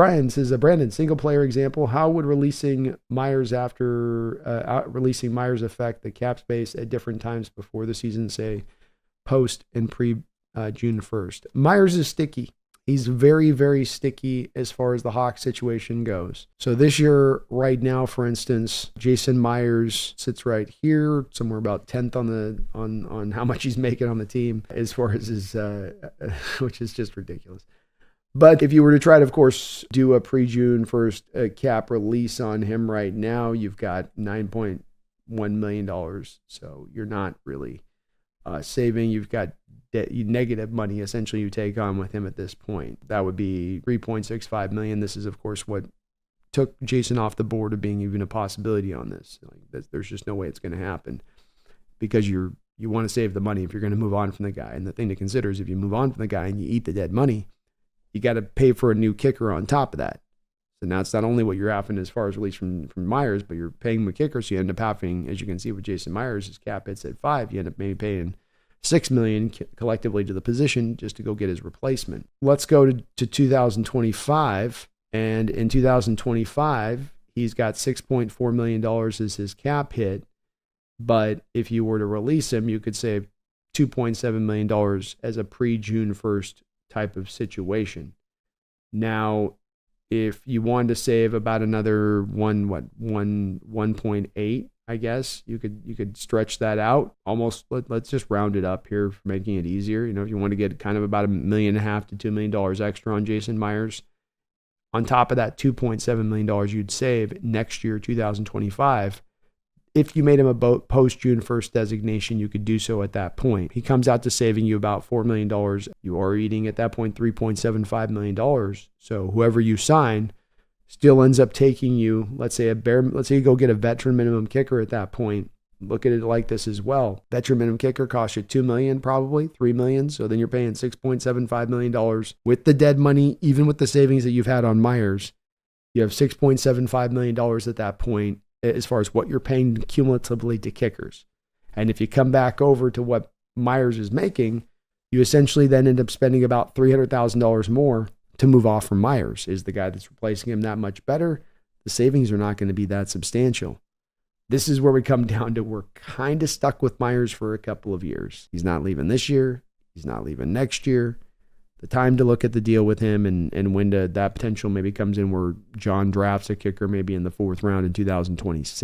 Brandon, single player example. How would releasing Meyers affect the cap space at different times before the season, say post and pre June 1st? Meyers is sticky. He's very, very sticky as far as the Hawks situation goes. So this year, right now, for instance, Jason Meyers sits right here, somewhere about 10th on how much he's making on the team as far as his, which is just ridiculous. But if you were to try to, of course, do a pre-June 1st cap release on him right now, you've got $9.1 million. So you're not really saving. You've got negative money essentially you take on with him at this point. That would be $3.65 million. This is, of course, what took Jason off the board of being even a possibility on this. There's just no way it's going to happen because you want to save the money if you're going to move on from the guy. And the thing to consider is if you move on from the guy and you eat the dead money, you got to pay for a new kicker on top of that. So now it's not only what you're having as far as release from Meyers, but you're paying the kicker. So you end up having, as you can see with Jason Meyers, his cap hits at 5. You end up maybe paying $6 million collectively to the position just to go get his replacement. Let's go to 2025. And in 2025, he's got $6.4 million as his cap hit. But if you were to release him, you could save $2.7 million as a pre-June 1st type of situation. Now, if you wanted to save about another 1.8, I guess you could stretch that out almost. Let's just round it up here for making it easier. If you want to get kind of about $1.5 million to $2 million extra on Jason Meyers, on top of that $2.7 million you'd save next year, 2025. If you made him a post-June 1st designation, you could do so at that point. He comes out to saving you about $4 million. You are eating at that point $3.75 million. So whoever you sign still ends up taking you, let's say you go get a veteran minimum kicker at that point. Look at it like this as well. Veteran minimum kicker costs you $2 million, probably $3 million. So then you're paying $6.75 million with the dead money, even with the savings that you've had on Meyers. You have $6.75 million at that point as far as what you're paying cumulatively to kickers. And if you come back over to what Meyers is making, you essentially then end up spending about $300,000 more to move off from Meyers. Is the guy that's replacing him that much better? The savings are not going to be that substantial. This is where we come down to we're kind of stuck with Meyers for a couple of years. He's not leaving this year. He's not leaving next year. The time to look at the deal with him and when that potential maybe comes in where John drafts a kicker maybe in the 4th round in 2026.